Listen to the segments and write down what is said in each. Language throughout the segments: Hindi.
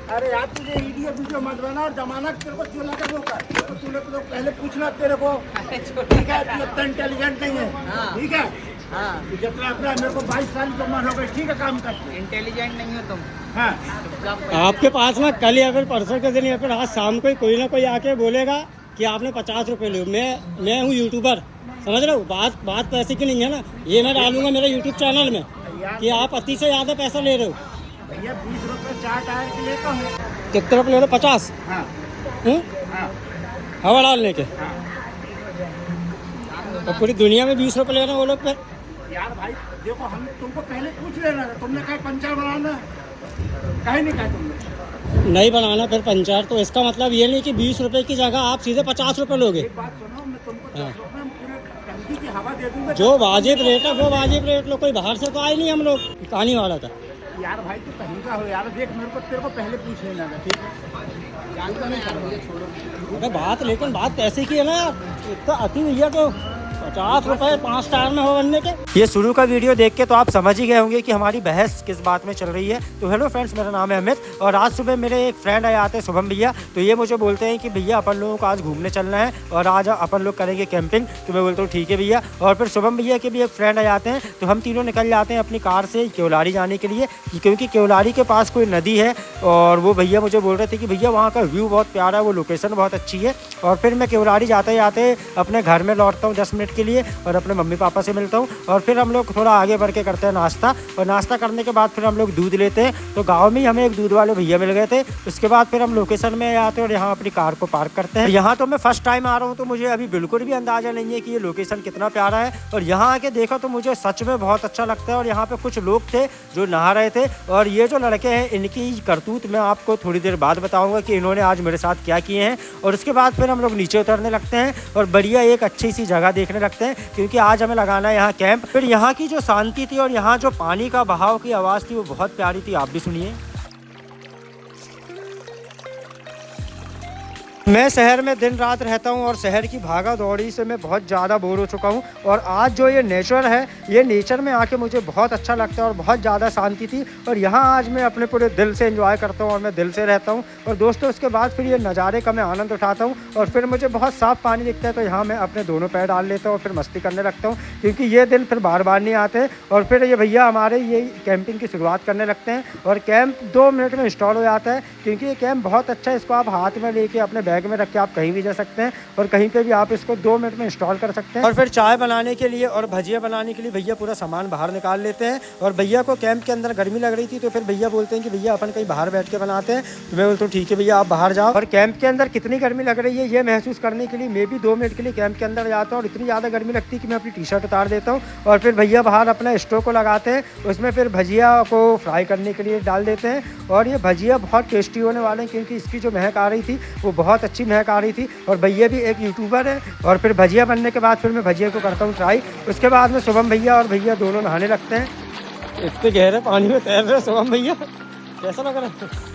अरे यार तुझे वीडियो वीडियो मत बना और जमाना तेरे को चूल्हा का वो कर, तो तूने तो पहले पूछना तेरे को, ठीक है? तू इतना इंटेलिजेंट नहीं है, ठीक है? हाँ तू जितना अपना मेरे को 22 साल की उम्र हो गई, ठीक है? काम कर। इंटेलिजेंट नहीं हो तुम। हाँ आपके पास में कल या फिर परसों के दिन या फिर आज शाम को कोई ना कोई आके बोलेगा कि आपने 50 रुपये लो। मैं हूँ यूट्यूबर, समझ रहे हो? बात पैसे की नहीं है ना। ये मैं डालूंगा मेरे यूट्यूब चैनल में कि आप अति से ज़्यादा पैसा ले रहे हो। भैया 20 रुपए 4 टायर के लेता हूँ। कितने रुपये ले रहे हो? 50? हाँ हाँ हवा डालने के। हाँ। और पूरी दुनिया में 20 रुपये ले रहे हैं वो लोग। फिर यार भाई देखो, हम तुमको पहले पूछ लेना था, तुमने कहा पंचर बनाना, कहीं नहीं कहा तुमने नहीं बनाना फिर पंचर, तो इसका मतलब ये नहीं कि 20 रुपये की जगह आप सीधे 50 रुपये लोगे। एक बात सुनो, मैं तुमको 10 रुपए में पूरे टंकी की हवा दे दूंगा। जो वाजिब रेट है वो वाजिब रेट लो, कोई बाहर से तो आए नहीं हम लोग। कहानी वाला था यार भाई तू कहीं का हो यार, देख मेरे को तेरे को पहले पूछ लेना था, ठीक है? जानता नहीं यार, मुझे छोड़ो। अरे बात, लेकिन बात पैसे की है ना यार। इतना अति भैया को 50 रुपये 5 टायर में हो बनने के। ये शुरू का वीडियो देख के तो आप समझ ही गए होंगे कि हमारी बहस किस बात में चल रही है। तो हेलो फ्रेंड्स, मेरा नाम है अमित और आज सुबह मेरे एक फ्रेंड आए आते हैं, शुभम भैया। तो ये मुझे बोलते हैं कि भैया अपन लोगों को आज घूमने चलना है और आज अपन लोग करेंगे कैंपिंग। तो मैं बोलता हूँ ठीक है भैया। और फिर शुभम भैया के भी एक फ्रेंड आ जाते हैं, तो हम तीनों निकल जाते हैं अपनी कार से केवलारी जाने के लिए, क्योंकि केवलारी के पास कोई नदी है। और वो भैया मुझे बोल रहे थे कि भैया वहाँ का व्यू बहुत प्यारा है, वो लोकेशन बहुत अच्छी है। और फिर मैं केवलारी जाते जाते अपने घर में लौटता हूँ 10 मिनट के लिए और अपने मम्मी पापा से मिलता हूँ। और फिर हम लोग थोड़ा आगे बढ़ के करते हैं नाश्ता, और नाश्ता करने के बाद फिर हम लोग दूध लेते हैं। तो गांव में ही हमें एक दूध वाले भैया मिल गए थे। उसके बाद फिर हम लोकेशन में आते हैं और यहाँ अपनी कार को पार्क करते हैं। यहाँ तो मैं फर्स्ट टाइम आ रहा हूँ, तो मुझे अभी बिल्कुल भी अंदाजा नहीं है कि ये लोकेशन कितना प्यारा है। और यहाँ आके देखा तो मुझे सच में बहुत अच्छा लगता है। और यहाँ पे कुछ लोग थे जो नहा रहे थे, और ये जो लड़के हैं इनकी करतूत मैं आपको थोड़ी देर बाद बताऊँगा कि इन्होंने आज मेरे साथ क्या किए हैं। और उसके बाद फिर हम लोग नीचे उतरने लगते हैं और बढ़िया एक अच्छी सी जगह देखने लगते हैं, क्योंकि आज हमें लगाना है यहाँ कैंप। फिर यहाँ की जो शांति थी और यहाँ जो पानी का बहाव की आवाज़ थी वो बहुत प्यारी थी, आप भी सुनिए। मैं शहर में दिन रात रहता हूँ और शहर की भागा दौड़ी से मैं बहुत ज़्यादा बोर हो चुका हूँ। और आज जो ये नेचर है, ये नेचर में आके मुझे बहुत अच्छा लगता है और बहुत ज़्यादा शांति थी। और यहाँ आज मैं अपने पूरे दिल से एंजॉय करता हूँ और मैं दिल से रहता हूँ। और दोस्तों उसके बाद फिर ये नज़ारे का मैं आनंद उठाता हूँ। और फिर मुझे बहुत साफ़ पानी दिखता है, तो यहाँ मैं अपने दोनों पैर डाल लेता हूँ और फिर मस्ती करने लगता हूँ, क्योंकि ये दिन फिर बार बार नहीं आते। और फिर ये भैया हमारे ये कैंपिंग की शुरुआत करने लगते हैं और कैंप 2 मिनट में इंस्टॉल हो जाता है, क्योंकि ये कैंप बहुत अच्छा है। इसको आप हाथ में लेके अपने बैग में रख के आप कहीं भी जा सकते हैं और कहीं पे भी आप इसको 2 मिनट में इंस्टॉल कर सकते हैं। और फिर चाय बनाने के लिए और भजिया बनाने के लिए भैया पूरा सामान बाहर निकाल लेते हैं। और भैया को कैंप के अंदर गर्मी लग रही थी, तो फिर भैया बोलते हैं कि भैया अपन कहीं बाहर बैठ के बनाते हैं। तो मैं बोलता हूँ ठीक है भैया, आप बाहर जाओ। और कैंप के अंदर कितनी गर्मी लग रही है ये महसूस करने के लिए मैं भी 2 मिनट के लिए कैंप के अंदर जाता हूँ। और इतनी ज़्यादा गर्मी लगती है कि मैं अपनी टी-शर्ट उतार देता हूँ। और फिर भैया बाहर अपना स्टोव को लगाते हैं, उसमें फिर भजिया को फ्राई करने के लिए डाल देते हैं। और ये भजिया बहुत टेस्टी होने वाले हैं, क्योंकि इसकी जो महक आ रही थी वो बहुत अच्छी महक आ रही थी। और भैया भी एक यूट्यूबर है। और फिर भजिया बनने के बाद फिर मैं भजिया को करता हूँ ट्राई। उसके बाद में शुभम भैया और भैया दोनों नहाने लगते हैं। इतने गहरे पानी में तैर रहे शुभम भैया, कैसा लग रहा है?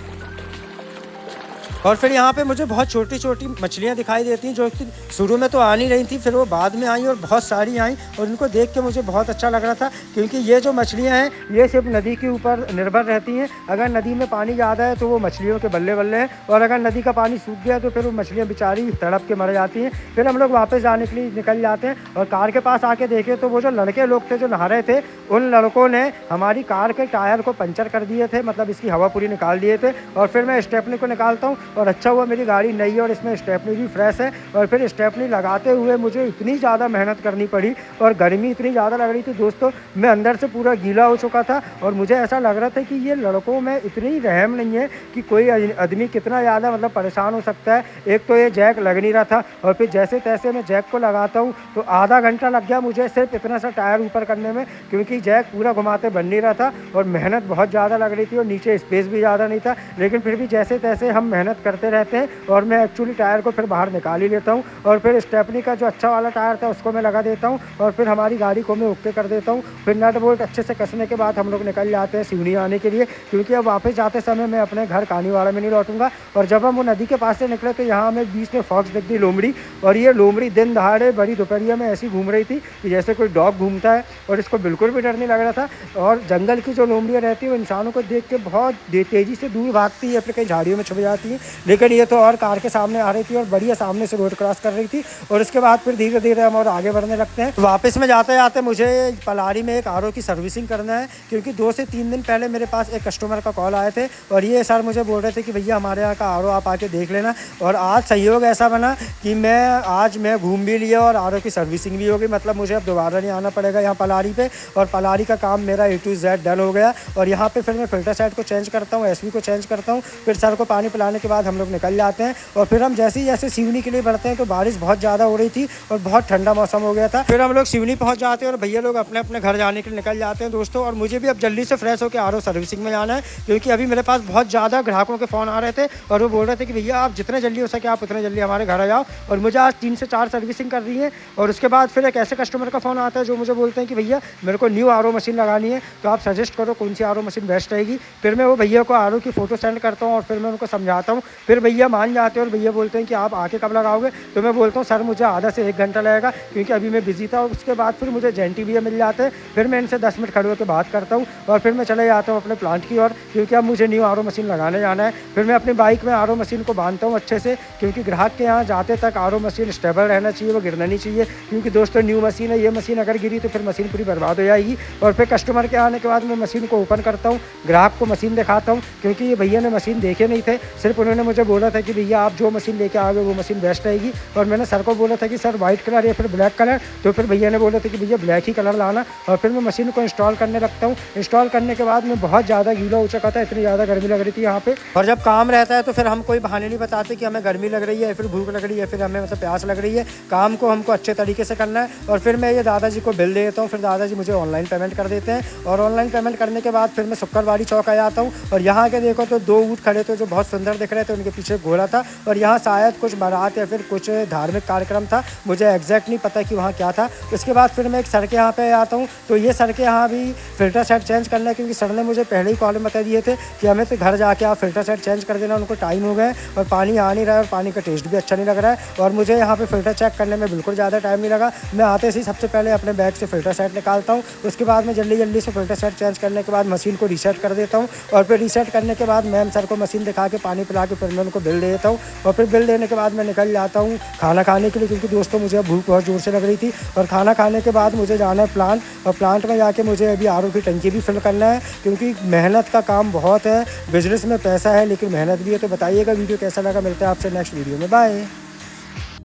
और फिर यहाँ पे मुझे बहुत छोटी छोटी मछलियाँ दिखाई देती हैं, जो कि शुरू में तो आ नहीं रही थी, फिर वो बाद में आई और बहुत सारी आई। और इनको देख के मुझे बहुत अच्छा लग रहा था, क्योंकि ये जो मछलियाँ हैं ये सिर्फ नदी के ऊपर निर्भर रहती हैं। अगर नदी में पानी ज़्यादा है तो वो मछलियों के बल्ले बल्ले हैं, और अगर नदी का पानी सूख गया तो फिर वो मछलियाँ बेचारी तड़प के मर जाती हैं। फिर हम लोग वापस जाने के लिए निकल जाते हैं। और कार के पास आके देखे तो वो जो लड़के लोग थे जो नहा रहे थे, उन लड़कों ने हमारी कार के टायर को पंचर कर दिए थे, मतलब इसकी हवा पूरी निकाल दिए थे। और फिर मैं स्टेपनी को निकालता हूँ, और अच्छा हुआ मेरी गाड़ी नई है और इसमें स्टेपनी भी फ्रेश है। और फिर स्टेपनी लगाते हुए मुझे इतनी ज़्यादा मेहनत करनी पड़ी और गर्मी इतनी ज़्यादा लग रही थी दोस्तों, मैं अंदर से पूरा गीला हो चुका था। और मुझे ऐसा लग रहा था कि ये लड़कों में इतनी रहम नहीं है कि कोई आदमी कितना ज़्यादा मतलब परेशान हो सकता है। एक तो ये जैक लग नहीं रहा था, और फिर जैसे तैसे मैं जैक को लगाता हूँ तो आधा घंटा लग गया मुझे सिर्फ इतना सा टायर ऊपर करने में, क्योंकि जैक पूरा घुमाते बन नहीं रहा था और मेहनत बहुत ज़्यादा लग रही थी और नीचे स्पेस भी ज़्यादा नहीं था। लेकिन फिर भी जैसे तैसे हम मेहनत बात करते रहते हैं और मैं एक्चुअली टायर को फिर बाहर निकाल ही लेता हूँ और फिर स्टेपनी का जो अच्छा वाला टायर था उसको मैं लगा देता हूँ और फिर हमारी गाड़ी को मैं ओके कर देता हूँ। फिर नट बोल्ट अच्छे से कसने के बाद हम लोग निकल जाते हैं सिवनी आने के लिए, क्योंकि अब वापस जाते समय मैं अपने घर कानीवाड़ा में नहीं लौटूंगा। और जब हम वो नदी के पास से निकले तो यहाँ हमें बीच में फॉक्स दिख दी, लोमड़ी। और ये लोमड़ी दिन दहाड़े बड़ी दोपहरिया में ऐसी घूम रही थी कि जैसे कोई डॉग घूमता है, और इसको बिल्कुल भी डर नहीं लग रहा था। और जंगल की जो लोमड़ियाँ रहती है वो इंसानों को देख के बहुत तेज़ी से दूर भागती है, फिर कहीं झाड़ियों में छुप जाती है। लेकिन ये तो और कार के सामने आ रही थी और बढ़िया सामने से रोड क्रॉस कर रही थी। और उसके बाद फिर धीरे धीरे हम और आगे बढ़ने लगते हैं। वापस में जाते जाते मुझे पलारी में एक आरओ की सर्विसिंग करना है, क्योंकि 2 से 3 दिन पहले मेरे पास एक कस्टमर का कॉल आए थे और ये सर मुझे बोल रहे थे कि भैया हमारे यहाँ का आरओ आप आके देख लेना। और आज संयोग ऐसा बना कि मैं घूम भी लिया और आरओ की सर्विसिंग भी हो गई। मतलब मुझे अब दोबारा नहीं आना पड़ेगा यहाँ पलारी पे, और पलारी का काम मेरा A to Z डन हो गया। और यहाँ पे फिर मैं फिल्टर सेट को चेंज करता हूँ, SV को चेंज करता हूँ, फिर सर को पानी पिलाने के बाद हम लोग निकल जाते हैं। और फिर हम जैसे ही सिवनी के लिए बढ़ते हैं तो बारिश बहुत ज़्यादा हो रही थी और बहुत ठंडा मौसम हो गया था। फिर हम लोग सिवनी पहुँच जाते हैं और भैया लोग अपने अपने घर जाने के लिए निकल जाते हैं दोस्तों। और मुझे भी अब जल्दी से फ्रेश होकर आरओ सर्विसिंग में जाना है, क्योंकि अभी मेरे पास बहुत ज़्यादा ग्राहकों के फ़ोन आ रहे थे और वो बोल रहे थे कि भैया आप जितने जल्दी हो सके आप उतने जल्दी हमारे घर आ जाओ। और मुझे आज 3 से 4 सर्विसिंग कर रही है। और उसके बाद फिर एक ऐसे कस्टमर का फ़ोन आता है जो मुझे बोलते हैं कि भैया मेरे को न्यू आरओ मशीन लगानी है, तो आप सजेस्ट करो कौन सी आरओ मशीन बेस्ट रहेगी। फिर मैं वो भैया को आरओ की फ़ोटो सेंड करता हूँ और फिर मैं उनको समझाता हूँ। फिर भैया मान जाते हैं और भैया बोलते हैं कि आप आके कब लगाओगे। तो मैं बोलता हूँ सर मुझे आधा से 1 घंटा लगेगा, क्योंकि अभी मैं बिजी था। और उसके बाद फिर मुझे जेंटी भैया मिल जाते हैं, फिर मैं इनसे 10 मिनट खड़े होकर बात करता हूँ और फिर मैं चले जाता हूँ अपने प्लांट की ओर, क्योंकि अब मुझे न्यू आरओ मशीन लगाने जाना है। फिर मैं अपनी बाइक में आरओ मशीन को बांधता हूँ अच्छे से, क्योंकि ग्राहक के यहाँ जाते तक आरओ मशीन स्टेबल रहना चाहिए, वो गिरना नहीं चाहिए। क्योंकि दोस्तों न्यू मशीन है, ये मशीन अगर गिरी तो फिर मशीन पूरी बर्बाद हो जाएगी। और फिर कस्टमर के आने के बाद मैं मशीन को ओपन करता हूँ, ग्राहक को मशीन दिखाता हूँ, क्योंकि ये भैया ने मशीन देखे नहीं थे, सिर्फ उन्होंने मुझे बोला था कि भैया आप जो मशीन लेके आओगे वो मशीन बेस्ट रहेगी। और मैंने सर को बोला था कि सर वाइट कलर या फिर ब्लैक कलर, तो फिर भैया ने बोला था कि भैया ब्लैक ही कलर लाना। और फिर मैं मशीन को इंस्टॉल करने लगता हूँ। इंस्टॉल करने के बाद मैं बहुत ज़्यादा गीला हो चुका था, इतनी ज़्यादा गर्मी लग रही थी यहाँ पे। और जब काम रहता है तो फिर हम कोई बहाने नहीं बताते कि हमें गर्मी लग रही है या फिर भूख लग रही है, फिर हमें मतलब प्यास लग रही है। काम को हमको अच्छे तरीके से करना है। और फिर मैं ये दादाजी को बिल दे देता हूँ, फिर दादाजी मुझे ऑनलाइन पेमेंट कर देते हैं। और ऑनलाइन पेमेंट करने के बाद फिर मैं शुक्रवारी चौक आ जाता हूँ। और यहाँ के देखो तो 2 ऊँट खड़े थे जो बहुत सुंदर दिख रहे थे, उनके पीछे घोड़ा था। और यहाँ शायद कुछ बारात या फिर कुछ धार्मिक कार्यक्रम था, मुझे एग्जैक्ट नहीं पता कि वहाँ क्या था। उसके बाद फिर मैं एक सर के यहाँ पे आता हूँ, तो ये सर के यहाँ भी फिल्टर सेट चेंज करना है, क्योंकि सर ने मुझे पहले ही कॉल में बता दिए थे कि हमें तो घर जाके आप फिल्टर सेट चेंज कर देना। उनको टाइम हो गया और पानी आ नहीं रहा है और पानी का टेस्ट भी अच्छा नहीं लग रहा है। और मुझे यहाँ पे फिल्टर चेक करने में बिल्कुल ज़्यादा टाइम नहीं लगा। मैं आते ही सबसे पहले अपने बैग से फिल्टर सेट निकालता हूँ, उसके बाद मैं जल्दी से फिल्टर सेट चेंज करने के बाद मशीन को रीसेट कर देता हूँ। और फिर रीसेट करने के बाद मैम सर को मशीन दिखा के पानी पिला के फिर मैं उनको बिल दे देता हूँ। और फिर बिल देने के बाद मैं निकल जाता हूँ खाना खाने के लिए, क्योंकि दोस्तों मुझे भूख बहुत ज़ोर से लग रही थी। और खाना खाने के बाद मुझे जाना है प्लांट, और प्लांट में जाके मुझे अभी आरओ की टंकी भी फिल करना है, क्योंकि मेहनत का काम बहुत है। बिजनेस में पैसा है लेकिन मेहनत भी है। तो बताइएगा वीडियो कैसा लगा, मिलते हैं आपसे नेक्स्ट वीडियो में, बाय।